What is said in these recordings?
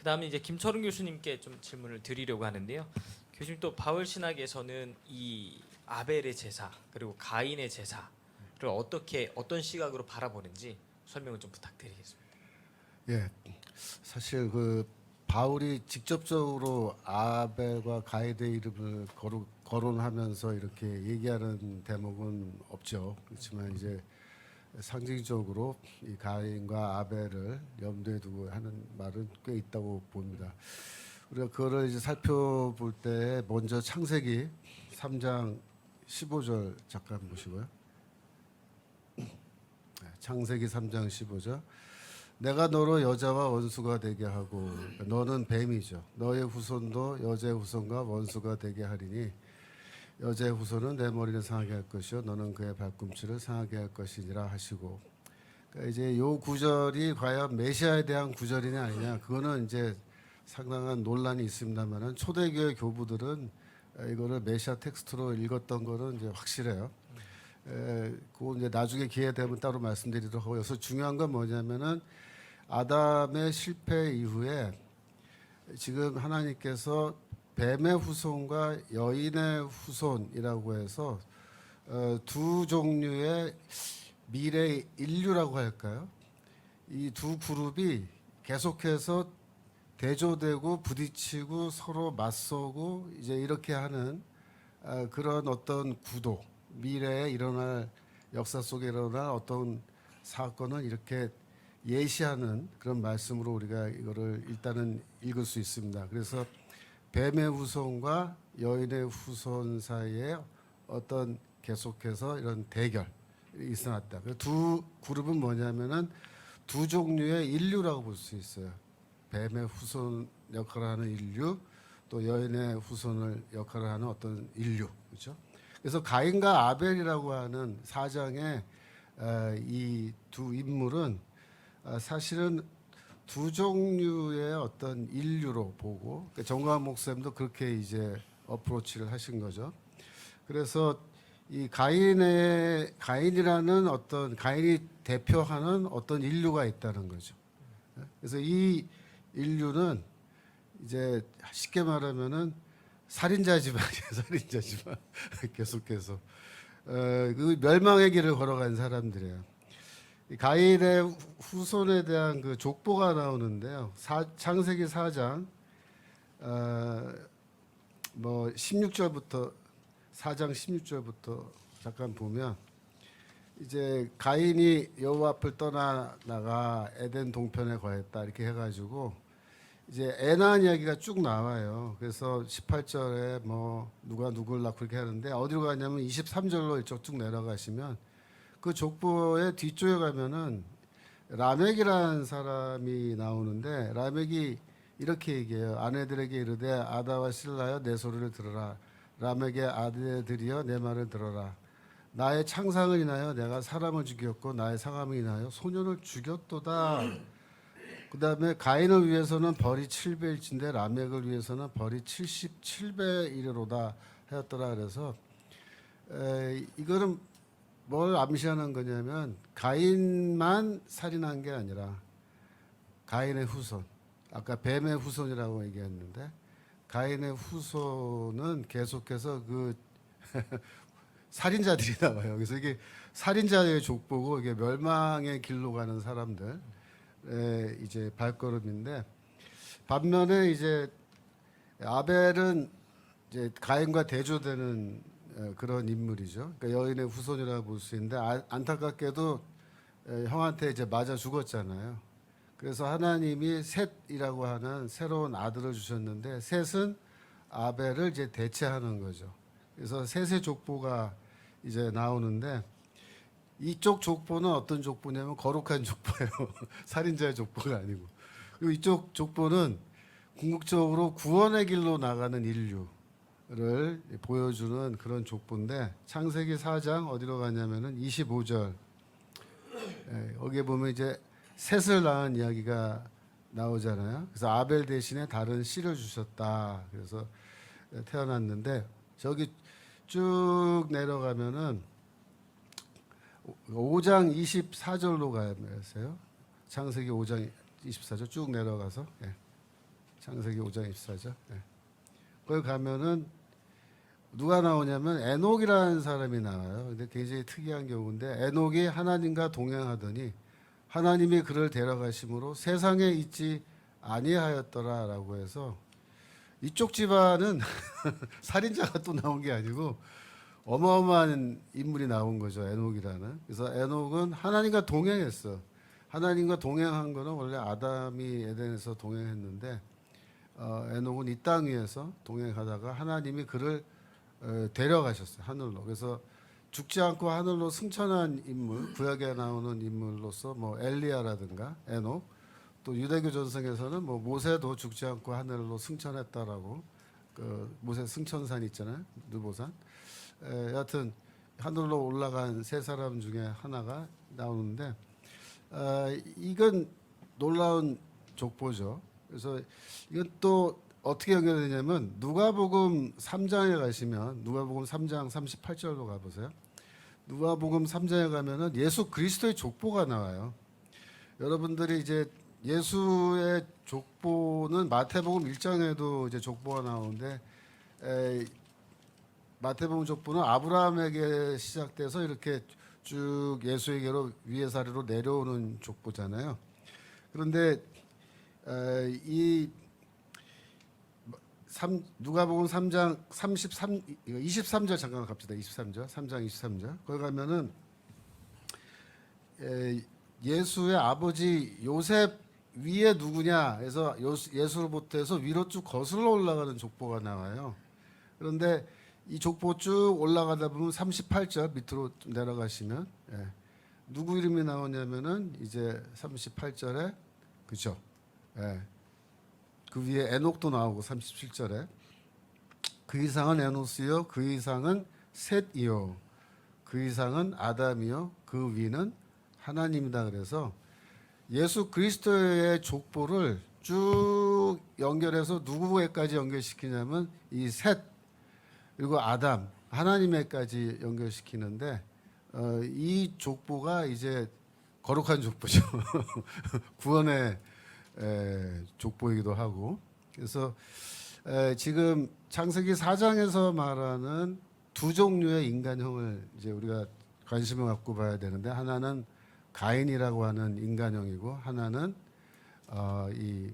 그다음에 이제 김철웅 교수님께 좀 질문을 드리려고 하는데요. 교수님 또 바울 신학에서는 이 아벨의 제사 그리고 가인의 제사를 어떤 시각으로 바라보는지 설명을 좀 부탁드리겠습니다. 예, 사실 그 바울이 직접적으로 아벨과 가이드의 이름을 거론하면서 이렇게 얘기하는 대목은 없죠. 그렇지만 이제 상징적으로 이 가인과 아벨을 염두에 두고 하는 말은 꽤 있다고 봅니다. 우리가 그거를 이제 살펴볼 때 먼저 창세기 3장 15절 잠깐 보시고요. 창세기 3장 15절. 내가 너로 여자와 원수가 되게 하고 너는 뱀이죠. 너의 후손도 여자의 후손과 원수가 되게 하리니 여자의 후손은 내 머리를 상하게 할 것이요 너는 그의 발꿈치를 상하게 할 것이니라 하시고. 그러니까 이제 요 구절이 과연 메시아에 대한 구절이냐 아니냐 그거는 이제 상당한 논란이 있습니다만은 초대교회 교부들은 이거를 메시아 텍스트로 읽었던 거는 이제 확실해요. 그거 이제 나중에 기회 되면 따로 말씀드리도록 하고 여기서 중요한 건 뭐냐면은 아담의 실패 이후에 지금 하나님께서 뱀의 후손과 여인의 후손이라고 해서 두 종류의 미래 인류라고 할까요? 이 두 그룹이 계속해서 대조되고 부딪히고 서로 맞서고 이제 이렇게 하는 그런 어떤 구도, 미래에 일어날 역사 속에 일어날 어떤 사건을 이렇게 예시하는 그런 말씀으로 우리가 이거를 일단은 읽을 수 있습니다. 그래서 뱀의 후손과 여인의 후손 사이에 어떤 계속해서 이런 대결이 있어났다. 두 그룹은 뭐냐면은 두 종류의 인류라고 볼 수 있어요. 뱀의 후손 역할을 하는 인류, 또 여인의 후손을 역할을 하는 어떤 인류, 그렇죠? 그래서 가인과 아벨이라고 하는 사장의 이 두 인물은 사실은 두 종류의 어떤 인류로 보고 정광 목사님도 그렇게 이제 어프로치를 하신 거죠. 그래서 이 가인이라는 어떤 가인이 대표하는 어떤 인류가 있다는 거죠. 그래서 이 인류는 이제 쉽게 말하면은 살인자 집안이에요. 살인자 집안 계속해서 그 멸망의 길을 걸어간 사람들이에요. 가인의 후손에 대한 그 족보가 나오는데요. 창세기 4장 뭐 16절부터 4장 16절부터 잠깐 보면 이제 가인이 여호와 앞을 떠나 나가 에덴 동편에 거했다 이렇게 해가지고 이제 애난 이야기가 쭉 나와요. 그래서 18절에 뭐 누가 누구를 낳고 그렇게 하는데 어디로 가냐면 23절로 이쪽 쭉 내려가시면 그 족보의 뒤쪽에 가면은 라멕이라는 사람이 나오는데 라멕이 이렇게 얘기해요. 아내들에게 이르되 아다와 실라여 내 소리를 들어라. 라멕의 아들들이여 내 말을 들어라. 나의 창상을 인하여 내가 사람을 죽였고 나의 상함을 인하여 소년을 죽였도다. 그 다음에 가인을 위해서는 벌이 7배일진데 라멕을 위해서는 벌이 77배 이르로다 하였더라. 그래서 이거는 뭘 암시하는 거냐면 가인만 살인한 게 아니라 가인의 후손, 아까 뱀의 후손이라고 얘기했는데 가인의 후손은 계속해서 그 살인자들이 나와요. 그래서 이게 살인자의 족보고 이게 멸망의 길로 가는 사람들의 이제 발걸음인데 반면에 이제 아벨은 이제 가인과 대조되는 그런 인물이죠. 그러니까 여인의 후손이라고 볼 수 있는데 안타깝게도 형한테 이제 맞아 죽었잖아요. 그래서 하나님이 셋이라고 하는 새로운 아들을 주셨는데 셋은 아벨을 이제 대체하는 거죠. 그래서 셋의 족보가 이제 나오는데 이쪽 족보는 어떤 족보냐면 거룩한 족보예요. 살인자의 족보가 아니고. 그리고 이쪽 족보는 궁극적으로 구원의 길로 나가는 인류를 보여주는 그런 족보인데 창세기 4장 어디로 가냐면은 25절. 여기에 보면 이제 셋을 낳은 이야기가 나오잖아요. 그래서 아벨 대신에 다른 씨를 주셨다. 그래서 태어났는데 저기 쭉 내려가면은 5장 24절로 가면서요. 창세기 5장 24절 쭉 내려가서 창세기 5장 24절. 예. 거기 가면은 누가 나오냐면 에녹이라는 사람이 나와요. 근데 굉장히 특이한 경우인데 에녹이 하나님과 동행하더니 하나님이 그를 데려가심으로 세상에 있지 아니하였더라라고 해서 이쪽 집안은 살인자가 또 나온 게 아니고 어마어마한 인물이 나온 거죠. 에녹이라는. 그래서 에녹은 하나님과 동행했어. 하나님과 동행한 거는 원래 아담이 에덴에서 동행했는데 에녹은 이 땅 위에서 동행하다가 하나님이 그를 데려가셨어요. 하늘로. 그래서 죽지 않고 하늘로 승천한 인물, 구약에 나오는 인물로서 뭐 엘리야라든가 에녹, 또 유대교 전승에서는 뭐 모세도 죽지 않고 하늘로 승천했다라고 그 모세 승천산 있잖아요. 느보산. 여하튼 하늘로 올라간 세 사람 중에 하나가 나오는데 이건 놀라운 족보죠. 그래서 이건 또 어떻게 연결되냐면 누가복음 3장에 가시면 누가복음 3장 38절로 가보세요. 누가복음 3장에 가면은 예수 그리스도의 족보가 나와요. 여러분들이 이제 예수의 족보는 마태복음 1장에도 이제 족보가 나오는데 마태복음 족보는 아브라함에게 시작돼서 이렇게 쭉 예수에게로 위에서 아래로 내려오는 족보잖아요. 그런데 이 누가복음 3장 23절 잠깐 갑시다. 23절. 3장 23절. 거기 가면은 예수의 아버지 요셉 위에 누구냐 해서 예수로부터 위로 쭉 거슬러 올라가는 족보가 나와요. 그런데 이 족보 쭉 올라가다 보면 38절 밑으로 좀 내려가시면 누구 이름이 나오냐면은 이제 38절에 그죠? 그 위에 에녹도 나오고 37절에 그 이상은 에노스요 그 이상은 셋이요 그 이상은 아담이요 그 위는 하나님이다. 그래서 예수 그리스도의 족보를 쭉 연결해서 누구에까지 연결시키냐면 이 셋 그리고 아담 하나님에까지 연결시키는데 이 족보가 이제 거룩한 족보죠. 구원의 족보이기도 하고. 그래서 지금 창세기 4장에서 말하는 두 종류의 인간형을 이제 우리가 관심을 갖고 봐야 되는데 하나는 가인이라고 하는 인간형이고 하나는 이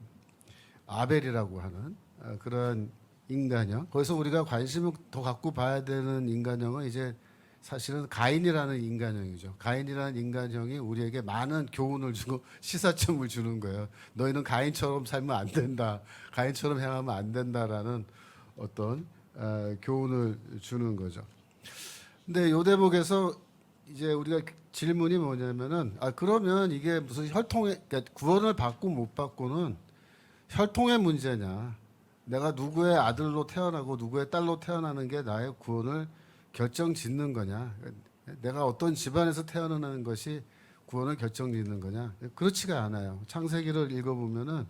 아벨이라고 하는 그런 인간형. 거기서 우리가 관심을 더 갖고 봐야 되는 인간형은 이제 사실은 가인이라는 인간형이죠. 가인이라는 인간형이 우리에게 많은 교훈을 주고 시사점을 주는 거예요. 너희는 가인처럼 살면 안 된다. 가인처럼 행하면 안 된다라는 어떤 교훈을 주는 거죠. 근데 요 대목에서 이제 우리가 질문이 뭐냐면은 그러면 이게 무슨 혈통의 그러니까 구원을 받고 못 받고는 혈통의 문제냐? 내가 누구의 아들로 태어나고 누구의 딸로 태어나는 게 나의 구원을 결정짓는 거냐? 내가 어떤 집안에서 태어나는 것이 구원을 결정짓는 거냐? 그렇지가 않아요. 창세기를 읽어보면은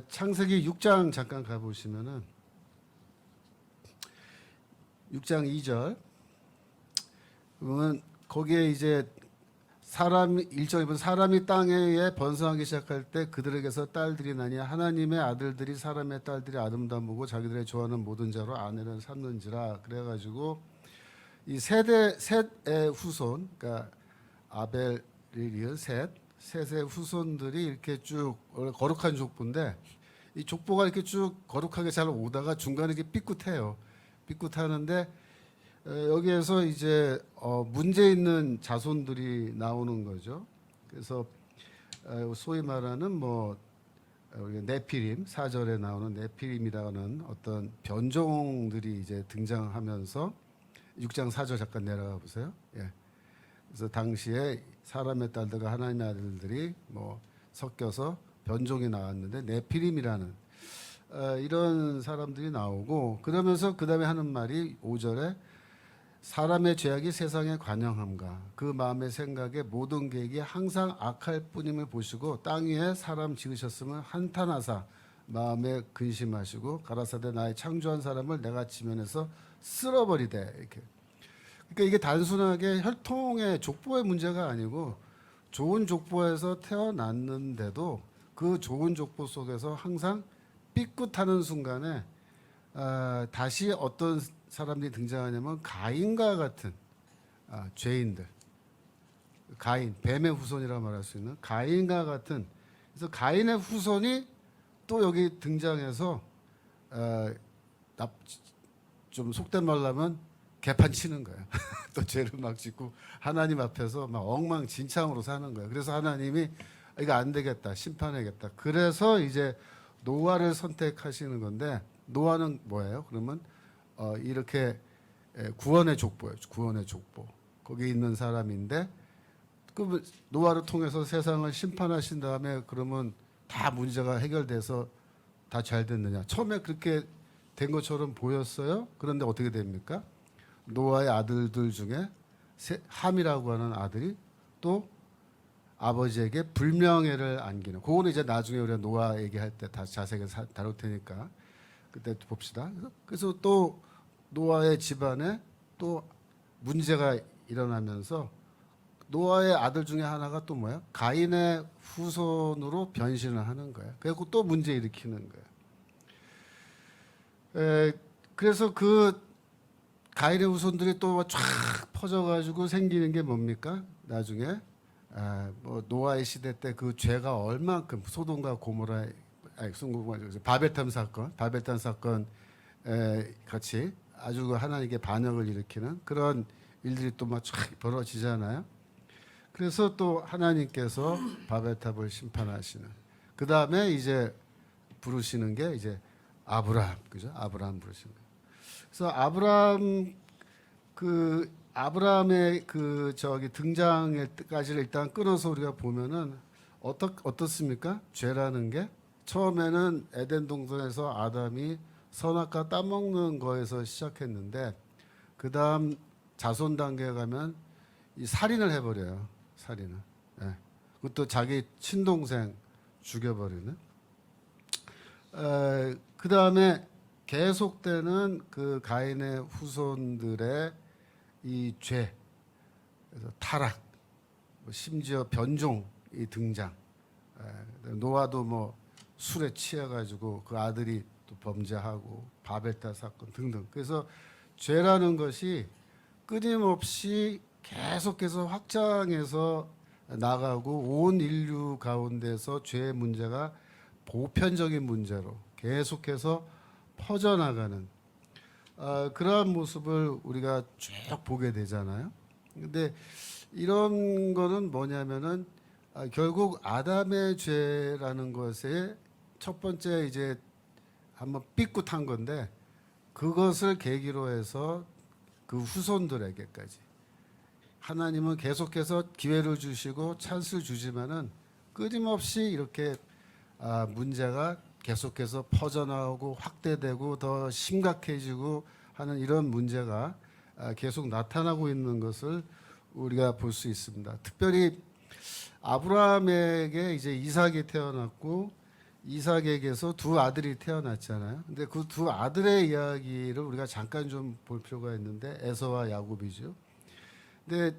창세기 6장 잠깐 가보시면은 6장 2절 그러면 거기에 이제 사람이 1절에 사람이 땅에 번성하기 시작할 때 그들에게서 딸들이 나니 하나님의 아들들이 사람의 딸들이 아름다우고 자기들의 좋아하는 모든 자로 아내를 삼는지라. 그래가지고 이 셋의 후손, 그러니까 아벨을 이은 셋의 후손들이 이렇게 쭉 거룩한 족보인데 이 족보가 이렇게 쭉 거룩하게 잘 오다가 중간에 이렇게 삐끗해요. 삐끗하는데 여기에서 이제 문제 있는 자손들이 나오는 거죠. 그래서 소위 말하는 뭐 네피림 4절에 나오는 네피림이라는 어떤 변종들이 이제 등장하면서 6장 4절 잠깐 내려가 보세요. 그래서 당시에 사람의 딸들과 하나님의 아들들이 뭐 섞여서 변종이 나왔는데 네피림이라는 이런 사람들이 나오고 그러면서 그 다음에 하는 말이 5절에 사람의 죄악이 세상에 관영함과 그 마음의 생각에 모든 계획이 항상 악할 뿐임을 보시고 땅 위에 사람 지으셨음을 한탄하사 마음에 근심하시고 가라사대 나의 창조한 사람을 내가 지면에서 쓸어버리되 이렇게. 그러니까 이게 단순하게 혈통의 족보의 문제가 아니고 좋은 족보에서 태어났는데도 그 좋은 족보 속에서 항상 삐끗하는 순간에 다시 어떤 사람들이 등장하냐면 가인과 같은 죄인들, 가인, 뱀의 후손이라 말할 수 있는 가인과 같은, 그래서 가인의 후손이 또 여기 등장해서 좀 속된 말로 하면 개판 치는 거예요. 또 죄를 막 짓고 하나님 앞에서 막 엉망진창으로 사는 거예요. 그래서 하나님이 이거 안 되겠다, 심판해야겠다. 그래서 이제 노아를 선택하시는 건데, 노아는 뭐예요? 그러면 이렇게 구원의 족보예요. 구원의 족보. 거기 있는 사람인데, 그 노아를 통해서 세상을 심판하신 다음에 그러면 다 문제가 해결돼서 다 잘 됐느냐? 처음에 그렇게 된 것처럼 보였어요. 그런데 어떻게 됩니까? 노아의 아들들 중에 함이라고 하는 아들이 또 아버지에게 불명예를 안기는. 그거는 이제 나중에 우리가 노아 얘기할 때 다시 자세하게 다룰 테니까 그때 봅시다. 그래서 또 노아의 집안에 또 문제가 일어나면서 노아의 아들 중에 하나가 또 뭐야? 가인의 후손으로 변신을 하는 거야. 그래서 또 문제 일으키는 거야. 그래서 그 가인의 후손들이 또 쫙 퍼져가지고 생기는 게 뭡니까? 나중에 뭐 노아의 시대 때 그 죄가 얼만큼 소돔과 고모라, 바벨탑 사건 같이 아주 그 하나님께 반역을 일으키는 그런 일들이 또 막 쫙 벌어지잖아요. 그래서 또 하나님께서 바벨탑을 심판하시는. 그 다음에 이제 부르시는 게 이제 아브라함, 그죠? 아브라함 부르시는 거예요. 그래서 아브라함의 그 저기 등장까지를 일단 끊어서 우리가 보면은 어떻습니까? 죄라는 게 처음에는 에덴 동산에서 아담이 선악과 따먹는 거에서 시작했는데, 그 다음 자손 단계에 가면 이 살인을 해버려요. 살인을. 예. 그것도 자기 친동생 죽여버리는. 그 다음에 계속되는 그 가인의 후손들의 이 죄, 그래서 타락, 심지어 변종이 등장. 노아도 뭐 술에 취해가지고 그 아들이 또 범죄하고 바벨탑 사건 등등. 그래서 죄라는 것이 끊임없이 계속해서 확장해서 나가고 온 인류 가운데서 죄의 문제가 보편적인 문제로 계속해서 퍼져나가는 그러한 모습을 우리가 쭉 보게 되잖아요. 근데 이런 거는 뭐냐면은 결국 아담의 죄라는 것의 첫 번째 이제 한번 삐끗한 건데, 그것을 계기로 해서 그 후손들에게까지 하나님은 계속해서 기회를 주시고 찬스를 주지만은 끊임없이 이렇게 문제가 계속해서 퍼져나오고 확대되고 더 심각해지고 하는 이런 문제가 계속 나타나고 있는 것을 우리가 볼 수 있습니다. 특별히 아브라함에게 이제 이삭이 태어났고, 이삭에게서 두 아들이 태어났잖아요. 근데 그 두 아들의 이야기를 우리가 잠깐 좀 볼 필요가 있는데, 에서와 야곱이죠. 근데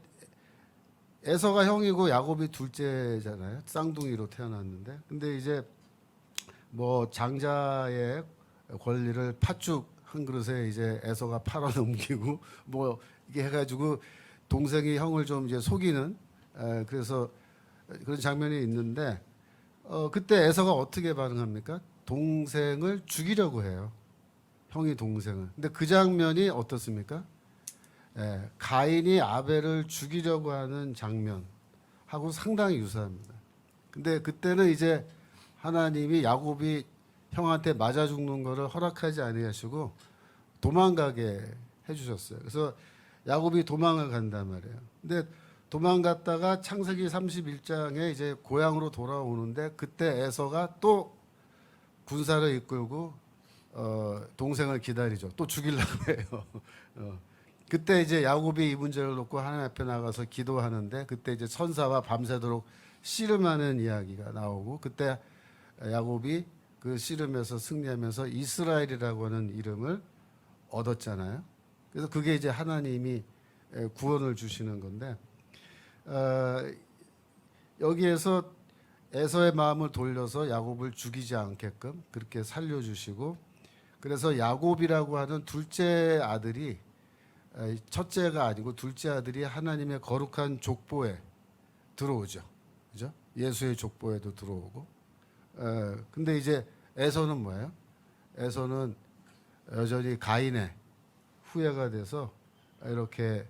에서가 형이고 야곱이 둘째잖아요. 쌍둥이로 태어났는데, 근데 이제 뭐 장자의 권리를 팥죽 한 그릇에 이제 에서가 팔아 넘기고 뭐 이게 해가지고 동생이 형을 좀 이제 속이는 그래서 그런 장면이 있는데, 그때 에서가 어떻게 반응합니까? 동생을 죽이려고 해요. 형이 동생을. 근데 그 장면이 어떻습니까? 가인이 아벨을 죽이려고 하는 장면하고 상당히 유사합니다. 근데 그때는 이제 하나님이 야곱이 형한테 맞아 죽는 거를 허락하지 아니하시고 도망가게 해주셨어요. 그래서 야곱이 도망을 간단 말이에요. 근데 도망갔다가 창세기 31장에 이제 고향으로 돌아오는데, 그때 에서가 또 군사를 이끌고 동생을 기다리죠. 또 죽이려고 해요. 그때 이제 야곱이 이 문제를 놓고 하나님 앞에 나가서 기도하는데, 그때 이제 천사와 밤새도록 씨름하는 이야기가 나오고, 그때 야곱이 그 씨름에서 승리하면서 이스라엘이라고 하는 이름을 얻었잖아요. 그래서 그게 이제 하나님이 구원을 주시는 건데, 여기에서 에서의 마음을 돌려서 야곱을 죽이지 않게끔 그렇게 살려주시고, 그래서 야곱이라고 하는 둘째 아들이 첫째가 아니고 둘째 아들이 하나님의 거룩한 족보에 들어오죠. 그죠? 예수의 족보에도 들어오고. 근데 이제 에서는 뭐예요? 에서는 여전히 가인의 후예가 돼서 이렇게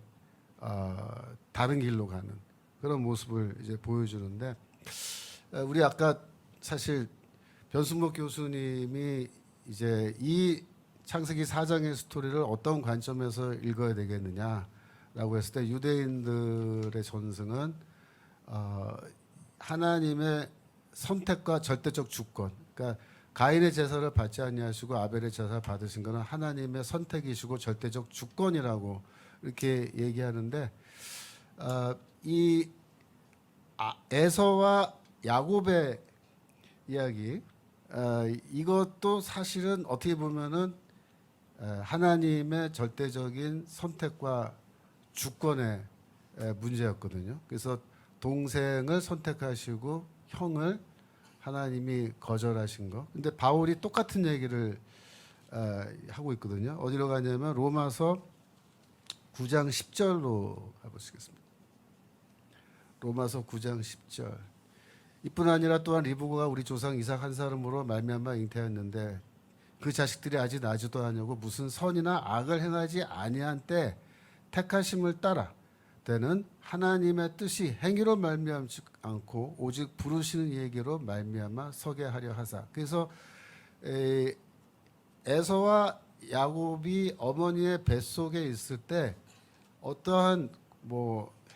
다른 길로 가는 그런 모습을 이제 보여주는데, 우리 아까 사실 변순복 교수님이 이제 이 창세기 4장의 스토리를 어떤 관점에서 읽어야 되겠느냐라고 했을 때, 유대인들의 전승은 하나님의 선택과 절대적 주권, 그러니까 가인의 제사를 받지 아니하시고 아벨의 제사를 받으신 것은 하나님의 선택이시고 절대적 주권이라고 이렇게 얘기하는데, 이 에서와 야곱의 이야기, 이것도 사실은 어떻게 보면은 하나님의 절대적인 선택과 주권의 문제였거든요. 그래서 동생을 선택하시고 형을 하나님이 거절하신 거. 근데 바울이 똑같은 얘기를 하고 있거든요. 어디로 가냐면 로마서 9장 10절로 가보시겠습니다. 로마서 9장 10절. 이뿐 아니라 또한 리브고가 우리 조상 이삭 한 사람으로 말미암아 잉태하였는데 그 자식들이 아직 나지도 아니하고 무슨 선이나 악을 행하지 아니한 때 택하심을 따라 때는 하나님의 뜻이 행위로 말미암지 않고 오직 부르시는 얘기로 말미암아 서게 하려 하사. 그래서 에서와 야곱이 어머니의 뱃속에 있을 때 어떠한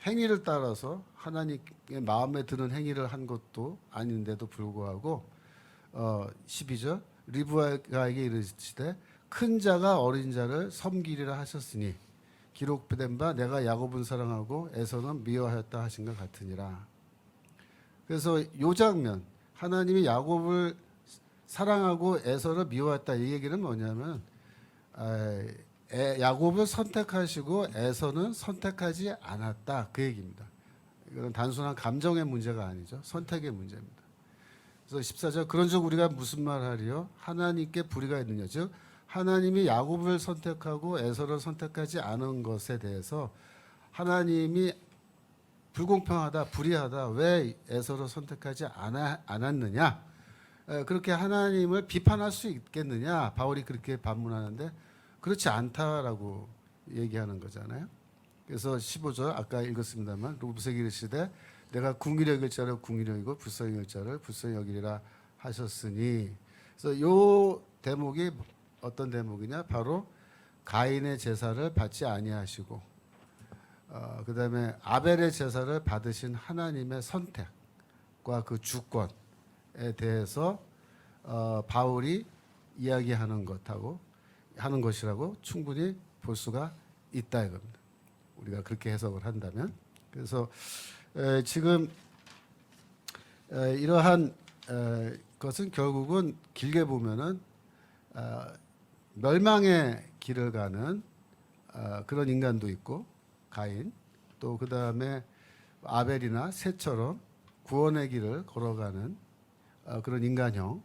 행위를 따라서 하나님의 마음에 드는 행위를 한 것도 아닌데도 불구하고 12절 리브가에게 이르시되 큰 자가 어린 자를 섬기리라 하셨으니 기록된 바 내가 야곱은 사랑하고 에서는 미워하였다 하신 것 같으니라. 그래서 이 장면, 하나님이 야곱을 사랑하고 에서를 미워했다, 이 얘기는 뭐냐면 야곱을 선택하시고 에서는 선택하지 않았다, 그 얘기입니다. 이건 단순한 감정의 문제가 아니죠. 선택의 문제입니다. 그래서 14절 그런즉 우리가 무슨 말하리요? 하나님께 불의가 있느냐. 즉 하나님이 야곱을 선택하고 에서를 선택하지 않은 것에 대해서 하나님이 불공평하다, 불의하다, 왜 에서를 선택하지 않았느냐, 그렇게 하나님을 비판할 수 있겠느냐. 바울이 그렇게 반문하는데 그렇지 않다라고 얘기하는 거잖아요. 그래서 15절 아까 읽었습니다만 루브색이 이르시되 내가 궁일히 여길 자를 궁일히 여기고 불쌍히 여길 자를 불쌍히 여기리라 하셨으니. 그래서 요 대목이 어떤 대목이냐, 바로 가인의 제사를 받지 아니하시고 그다음에 아벨의 제사를 받으신 하나님의 선택과 그 주권에 대해서 바울이 이야기하는 것이라고 충분히 볼 수가 있다 이겁니다. 우리가 그렇게 해석을 한다면. 그래서 지금 이러한 것은 결국은 길게 보면은 멸망의 길을 가는 그런 인간도 있고, 가인, 또 그 다음에 아벨이나 셋처럼 구원의 길을 걸어가는 그런 인간형,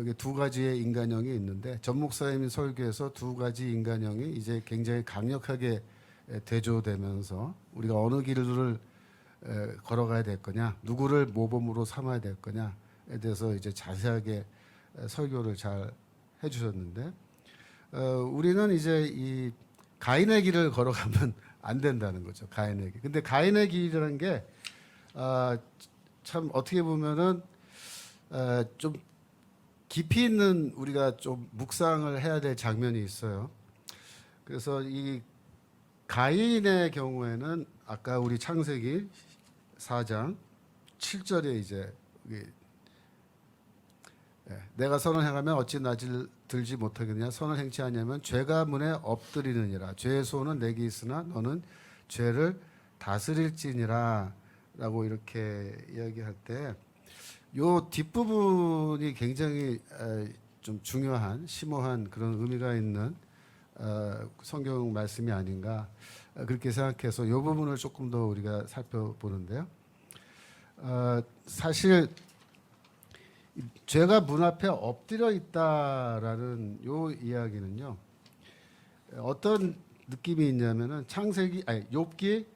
이게 두 가지의 인간형이 있는데, 전 목사님이 설교에서 두 가지 인간형이 이제 굉장히 강력하게 대조되면서 우리가 어느 길을 걸어가야 될 거냐, 누구를 모범으로 삼아야 될 거냐에 대해서 이제 자세하게 설교를 잘 해주셨는데, 우리는 이제 이 가인의 길을 걸어가면 안 된다는 거죠. 가인의 길. 근데 가인의 길이라는 게 참 어떻게 보면은 좀 깊이 있는, 우리가 좀 묵상을 해야 될 장면이 있어요. 그래서 이 가인의 경우에는 아까 우리 창세기 4장 7절에 이제 내가 선을 행하면 어찌 나질 들지 못하겠느냐, 선을 행치 아니하면 죄가 문에 엎드리느니라, 죄의 소원은 내게 있으나 너는 죄를 다스릴지니라 라고 이렇게 이야기할 때, 요 뒷부분이 굉장히 좀 중요한 심오한 그런 의미가 있는 성경 말씀이 아닌가, 그렇게 생각해서 이 부분을 조금 더 우리가 살펴보는데요. 사실 죄가 문 앞에 엎드려 있다라는 요 이야기는요. 어떤 느낌이 있냐면은 창세기 아니 욥기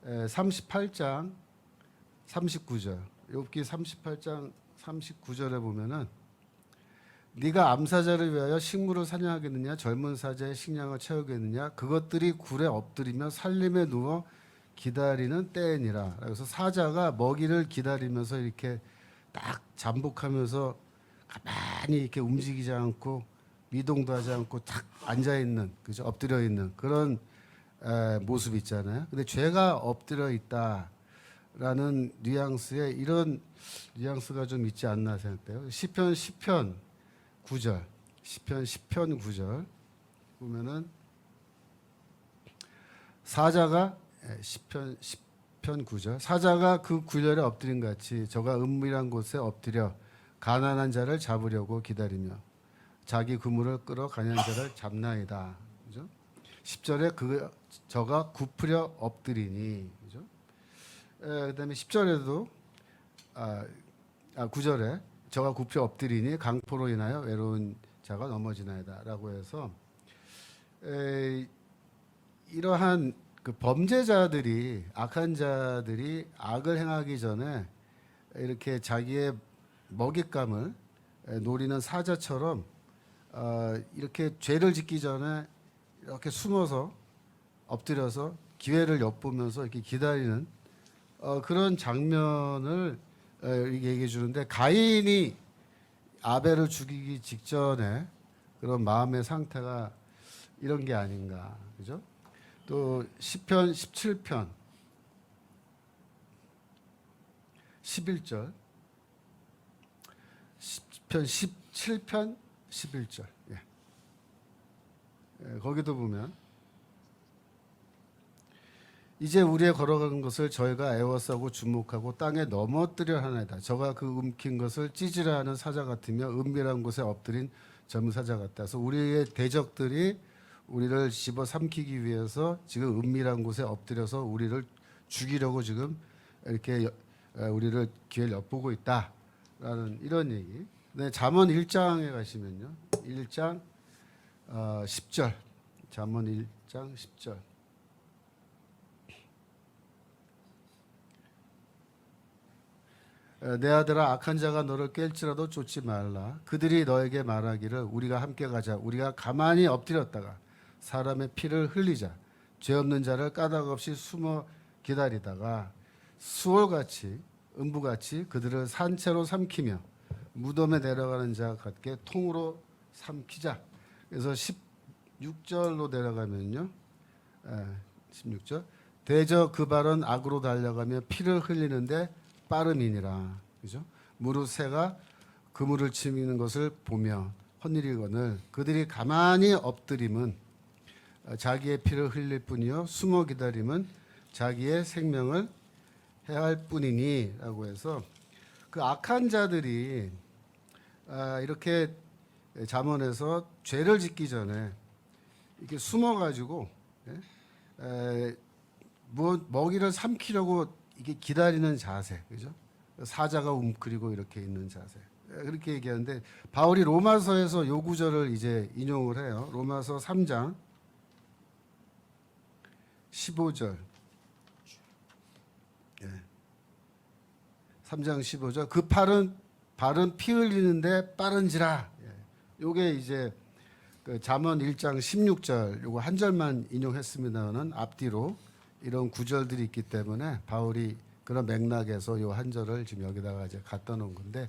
38장 39절. 욥기 38장 39절에 보면은 네가 암사자를 위하여 식물을 사냥하겠느냐 젊은 사자의 식량을 채우겠느냐 그것들이 굴에 엎드리며 살림에 누워 기다리는 때이니라. 그래서 사자가 먹이를 기다리면서 이렇게 딱 잠복하면서 가만히 이렇게 움직이지 않고 미동도 하지 않고 탁 앉아 있는 그죠? 엎드려 있는 그런 모습 있잖아요. 근데 죄가 엎드려 있다라는 뉘앙스에 이런 뉘앙스가 좀 있지 않나 생각돼요. 시편 10편 9절. 시편 10편 9절 보면은 사자가 시편 10편 9절 사자가 그 굴열에 엎드린 같이 저가 은밀한 곳에 엎드려 가난한 자를 잡으려고 기다리며 자기 그물을 끌어 가난한 자를 잡나이다. 그죠? 10절에 저가 굽으려 엎드리니 그죠? 그다음에 10절에도 9절에 저가 굽혀 엎드리니 강포로 인하여 외로운 자가 넘어지나이다라고 해서 이러한 그 범죄자들이 악한 자들이 악을 행하기 전에 이렇게 자기의 먹잇감을 노리는 사자처럼 이렇게 죄를 짓기 전에 이렇게 숨어서 엎드려서 기회를 엿보면서 이렇게 기다리는 그런 장면을 얘기해 주는데 가인이 아벨을 죽이기 직전에 그런 마음의 상태가 이런 게 아닌가 그죠? 또 시편 17편 11절 시편 17편 11절 거기도 보면 이제 우리의 걸어가는 것을 저희가 애워싸고 주목하고 땅에 넘어뜨려 하나이다. 저가 그 움킨 것을 찢으려 하는 사자 같으며 은밀한 곳에 엎드린 젊은 사자 같다. 그래서 우리의 대적들이 우리를 집어삼키기 위해서 지금 은밀한 곳에 엎드려서 우리를 죽이려고 지금 이렇게 우리를 기회를 엿보고 있다라는 이런 얘기. 네, 잠언 1장에 가시면요. 1장 10절. 잠언 1장 10절. 내 아들아 악한 자가 너를 깰지라도 쫓지 말라. 그들이 너에게 말하기를 우리가 함께 가자. 우리가 가만히 엎드렸다가 사람의 피를 흘리자. 죄 없는 자를 까닭없이 숨어 기다리다가 수월같이 음부같이 그들을 산채로 삼키며 무덤에 내려가는 자 같게 통으로 삼키자. 그래서 16절로 내려가면요. 16절. 대저 그 발은 악으로 달려가며 피를 흘리는데 빠름이니라. 그죠? 무릇 새가 그물을 치미는 것을 보며 헛일이거늘 그들이 가만히 엎드림은 자기의 피를 흘릴 뿐이요 숨어 기다림은 자기의 생명을 해할 뿐이니라고 해서 그 악한 자들이 이렇게 잠언에서 죄를 짓기 전에 이렇게 숨어가지고 먹이를 삼키려고 이게 기다리는 자세, 그죠? 사자가 움크리고 이렇게 있는 자세. 그렇게 얘기하는데 바울이 로마서에서 요 구절을 이제 인용을 해요. 로마서 3장 15절. 3장 15절. 그 발은 피 흘리는데 빠른지라. 요게 이제 그 잠언 1장 16절 요거 한 절만 인용했습니다는 앞뒤로 이런 구절들이 있기 때문에 바울이 그런 맥락에서 요 한 절을 지금 여기다가 이제 갖다 놓은 건데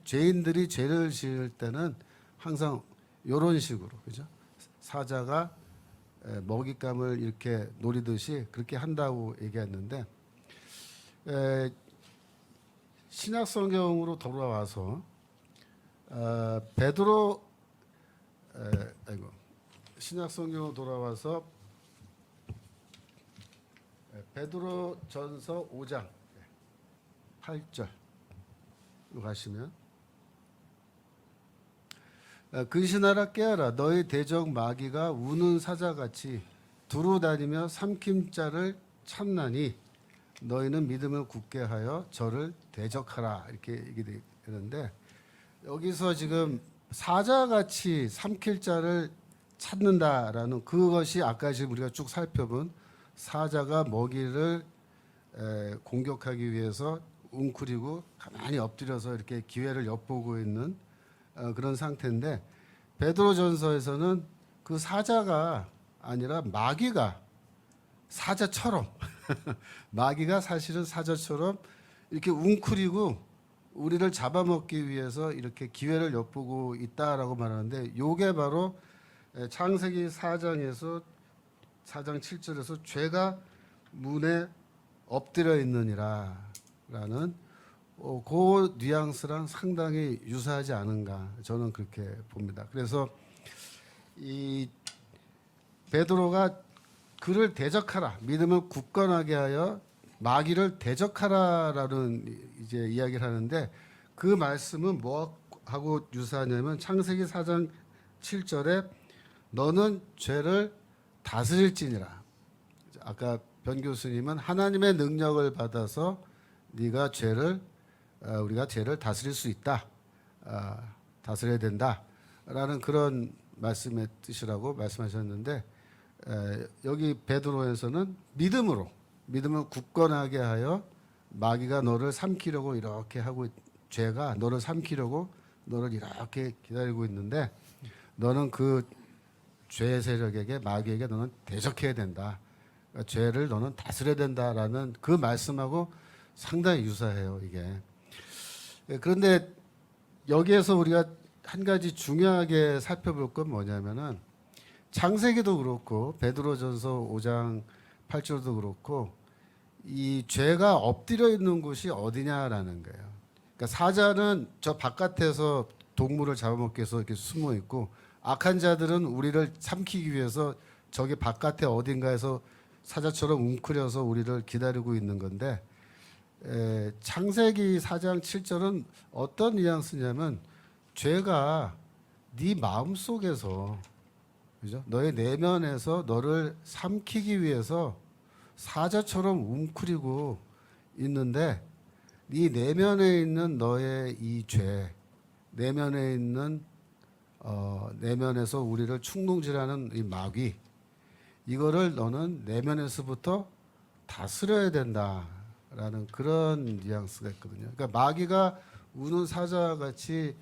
죄인들이 죄를 지을 때는 항상 요런 식으로 그죠? 사자가 먹잇감을 이렇게 노리듯이 그렇게 한다고 얘기했는데 신약 성경으로 돌아와서 베드로 신약 성경으로 돌아와서 베드로전서 5장 8절 가시면 근신하라 깨어라 너희 대적 마귀가 우는 사자같이 두루 다니며 삼킴자를 찾나니 너희는 믿음을 굳게 하여 저를 대적하라 이렇게 얘기돼 되는데 여기서 지금 사자같이 삼킬 자를 찾는다라는 그것이 아까 지금 우리가 쭉 살펴본 사자가 먹이를 공격하기 위해서 웅크리고 가만히 엎드려서 이렇게 기회를 엿보고 있는 그런 상태인데 베드로전서에서는 그 사자가 아니라 마귀가 사자처럼 마귀가 사실은 사자처럼 이렇게 웅크리고 우리를 잡아먹기 위해서 이렇게 기회를 엿보고 있다라고 말하는데 요게 바로 창세기 4장에서 4장 7절에서 죄가 문에 엎드려 있느니라라는 그 뉘앙스랑 상당히 유사하지 않은가 저는 그렇게 봅니다. 그래서 이 베드로가 그를 대적하라 믿음을 굳건하게 하여 마귀를 대적하라라는 이제 이야기를 하는데 그 말씀은 뭐하고 유사하냐면 창세기 4장 7절에 너는 죄를 다스릴지니라. 아까 변 교수님은 하나님의 능력을 받아서 네가 우리가 죄를 다스릴 수 있다. 다스려야 된다라는 그런 말씀의 뜻이라고 말씀하셨는데 여기 베드로에서는 믿음을 굳건하게 하여 마귀가 너를 삼키려고 이렇게 하고 죄가 너를 삼키려고 너를 이렇게 기다리고 있는데 너는 그 죄 세력에게 마귀에게 너는 대적해야 된다. 그러니까 죄를 너는 다스려야 된다라는 그 말씀하고 상당히 유사해요, 이게. 그런데 여기에서 우리가 한 가지 중요하게 살펴볼 건 뭐냐면은 창세기도 그렇고 베드로전서 5장 8절도 그렇고 이 죄가 엎드려 있는 곳이 어디냐라는 거예요. 그러니까 사자는 저 바깥에서 동물을 잡아먹기 위해서 이렇게 숨어 있고 악한 자들은 우리를 삼키기 위해서 저기 바깥에 어딘가에서 사자처럼 웅크려서 우리를 기다리고 있는 건데 창세기 4장 7절은 어떤 뉘앙스냐면 죄가 네 마음속에서 그죠? 너의 내면에서 너를 삼키기 위해서 사자처럼 웅크리고 있는데 네 내면에 있는 너의 이 죄, 내면에 있는 내면에서 우리를 충동질하는 이 마귀, 이거를 너는 내면에서부터 다스려야 된다라는 그런 뉘앙스가 있거든요. 그러니까 마귀가 우는 사자같이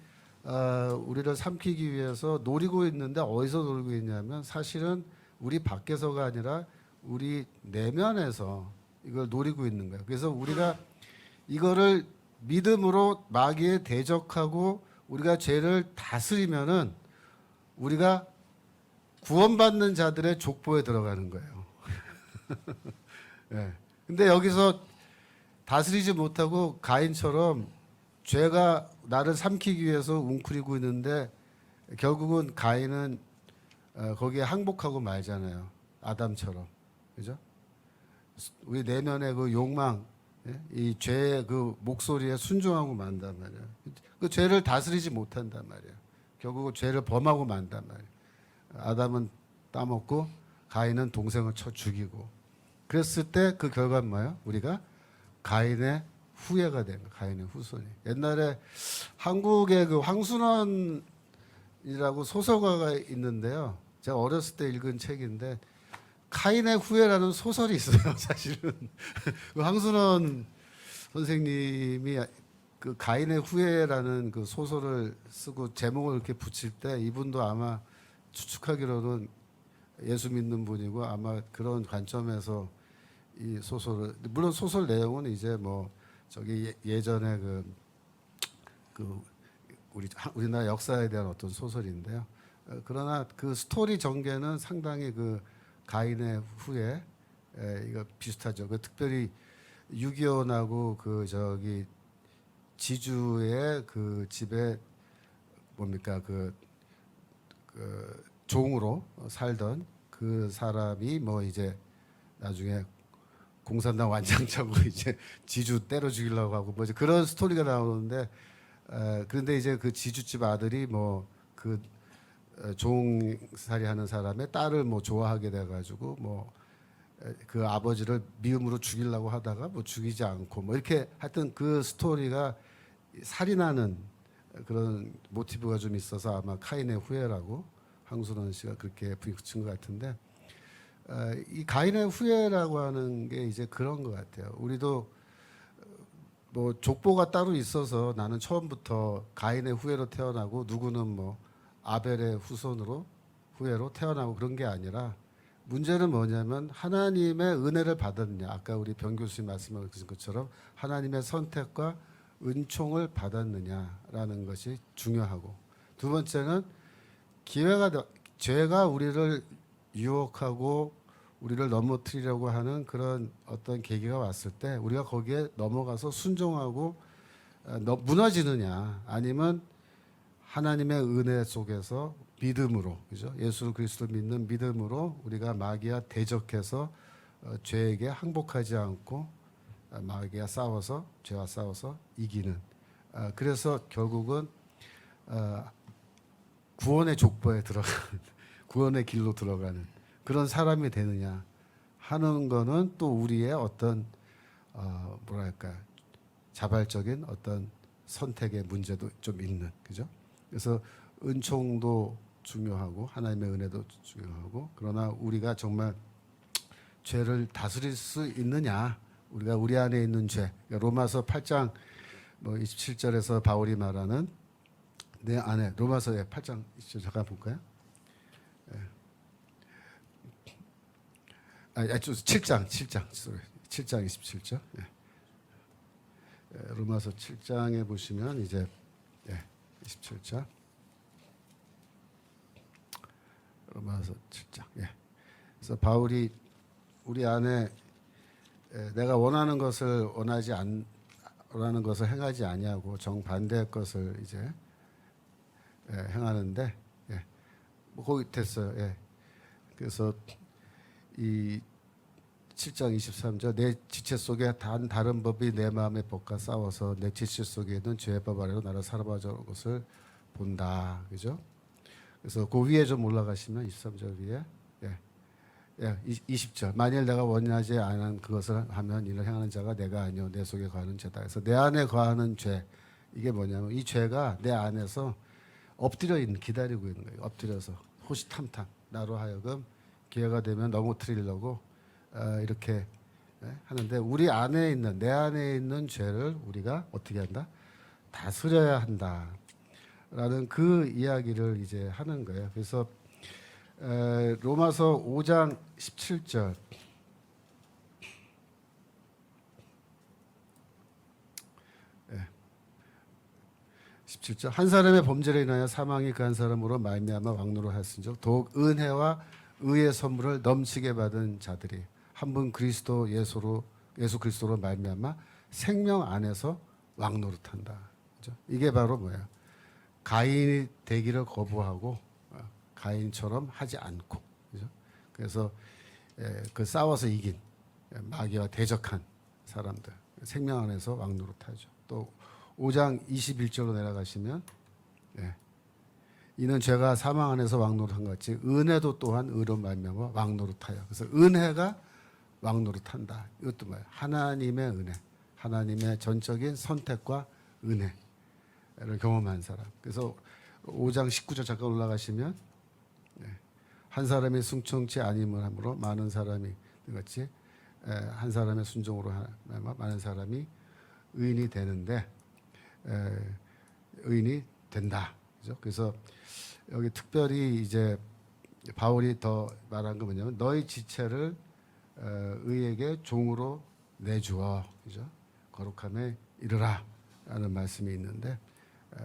우리를 삼키기 위해서 노리고 있는데 어디서 노리고 있냐면 사실은 우리 밖에서가 아니라 우리 내면에서 이걸 노리고 있는 거예요. 그래서 우리가 이거를 믿음으로 마귀에 대적하고 우리가 죄를 다스리면은 우리가 구원받는 자들의 족보에 들어가는 거예요. 네. 근데 여기서 다스리지 못하고 가인처럼 죄가 나를 삼키기 위해서 웅크리고 있는데 결국은 가인은 거기에 항복하고 말잖아요. 아담처럼. 그죠? 우리 내면의 그 욕망, 이 죄의 그 목소리에 순종하고 만단 말이에요. 그 죄를 다스리지 못한단 말이에요. 결국은 죄를 범하고 만단 말이에요. 아담은 따먹고 가인은 동생을 쳐 죽이고. 그랬을 때 그 결과는 뭐예요? 우리가 가인의 후예가 된 거예요. 가인의 후손이. 옛날에 한국에 그 황순원이라고 소설가가 있는데요. 제가 어렸을 때 읽은 책인데 가인의 후예라는 소설이 있어요. 사실은 그 황순원 선생님이 그 가인의 후예라는 그 소설을 쓰고 제목을 이렇게 붙일 때 이분도 아마 추측하기로는 예수 믿는 분이고 아마 그런 관점에서 이 소설을 물론 소설 내용은 이제 뭐 저기 예전에 그 우리나라 역사에 대한 어떤 소설인데요. 그러나 그 스토리 전개는 상당히 그 가인의 후예 이거 비슷하죠. 그 특별히 6.25나고 그 저기 지주의 그 집에 뭡니까 그 종으로 살던 그 사람이 뭐 이제 나중에 공산당 완장차고 이제 지주 때려 죽이려고 하고 뭐 이제 그런 스토리가 나오는데 그런데 이제 그 지주집 아들이 뭐 그 종살이 하는 사람의 딸을 뭐 좋아하게 돼가지고 뭐 그 아버지를 미움으로 죽이려고 하다가 뭐 죽이지 않고 뭐 이렇게 하여튼 그 스토리가 살인하는 그런 모티브가 좀 있어서 아마 카인의 후예라고 황순원 씨가 그렇게 붙인 것 같은데 이 가인의 후예라고 하는 게 이제 그런 것 같아요. 우리도 뭐 족보가 따로 있어서 나는 처음부터 가인의 후예로 태어나고 누구는 뭐 아벨의 후예로 태어나고 그런 게 아니라 문제는 뭐냐면 하나님의 은혜를 받았느냐. 아까 우리 병 교수님 말씀하신 것처럼 하나님의 선택과 은총을 받았느냐라는 것이 중요하고 두 번째는 죄가 우리를 유혹하고 우리를 넘어뜨리려고 하는 그런 어떤 계기가 왔을 때 우리가 거기에 넘어가서 순종하고 무너지느냐 아니면 하나님의 은혜 속에서 믿음으로 그죠? 예수 그리스도 믿는 믿음으로 우리가 마귀와 대적해서 죄에게 항복하지 않고 마귀와 죄와 싸워서 이기는 그래서 결국은 구원의 족보에 들어가는 구원의 길로 들어가는 그런 사람이 되느냐 하는 거는 또 우리의 어떤 뭐랄까 자발적인 어떤 선택의 문제도 좀 있는 그죠? 그래서 은총도 중요하고 하나님의 은혜도 중요하고 그러나 우리가 정말 죄를 다스릴 수 있느냐 우리가 우리 안에 있는 죄 그러니까 로마서 8장 뭐 27절에서 바울이 말하는 내 안에 로마서의 8장 27절 잠깐 볼까요? 7장 27절 로마서 7장에 보시면 이제 27절 로마서 7장 그래서 바울이 우리 안에 내가 원하는 것을 원하는 것을 행하지 아니하고 정반대의 것을 이제 행하는데 뭐 거기 됐어요. 그래서 이 7장 23절 내 지체 속에 다른 법이 내 마음의 법과 싸워서 내 지체 속에 있는 죄의 법 아래로 나를 사로잡아 온 것을 본다. 그죠? 그래서 그 위에 좀 올라가시면 23절 위에 20절 만일 내가 원하지 않은 그것을 하면 이를 행하는 자가 내가 아니요 내 속에 거하는 죄다. 그래서 내 안에 거하는 죄 이게 뭐냐면 이 죄가 내 안에서 기다리고 있는 거예요. 엎드려서 호시탐탐 나로 하여금 기회가 되면 넘어뜨리려고 이렇게 하는데 우리 안에 있는 내 안에 있는 죄를 우리가 어떻게 한다? 다스려야 한다라는 그 이야기를 이제 하는 거예요. 그래서 로마서 5장 17절 17절 한 사람의 범죄로 인하여 사망이 그 한 사람으로 말미암아 왕노로 하였은즉 더욱 은혜와 의의 선물을 넘치게 받은 자들이 한 분 그리스도 예수 그리스도로 말미암아 생명 안에서 왕노릇한다. 그죠? 이게 바로 뭐예요? 가인이 되기를 거부하고 가인처럼 하지 않고 그죠? 그래서 그 싸워서 이긴 마귀와 대적한 사람들 생명 안에서 왕노릇하죠. 또 5장 21절로 내려가시면 이는 죄가 사망 안에서 왕노릇한 것 같이 은혜도 또한 의로 말미암아 왕노릇하여 그래서 은혜가 왕노릇한다. 이것도 뭐예요? 하나님의 은혜, 하나님의 전적인 선택과 은혜를 경험한 사람. 그래서 5장 19절 잠깐 올라가시면 한 사람이 순종치 아님을 함으로 많은 사람이 같이 한 사람의 순종으로 많은 사람이 의인이 되는데 의인이 된다. 그죠? 그래서 여기 특별히 이제 바울이 더 말한 거 뭐냐면 너희 지체를 의에게 종으로 내주어 그죠? 거룩함에 이르라라는 말씀이 있는데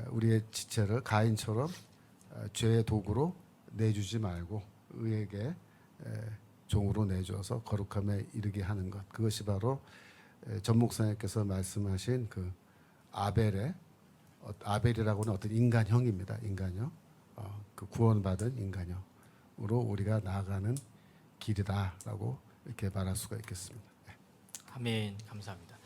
우리의 지체를 가인처럼 죄의 도구로 내주지 말고 의에게 종으로 내주어서 거룩함에 이르게 하는 것 그것이 바로 전 목사님께서 말씀하신 그 아벨이라고는 어떤 인간형입니다. 인간형 그 구원받은 인간형으로 우리가 나아가는 길이다라고 이렇게 말할 수가 있겠습니다. 아멘 감사합니다.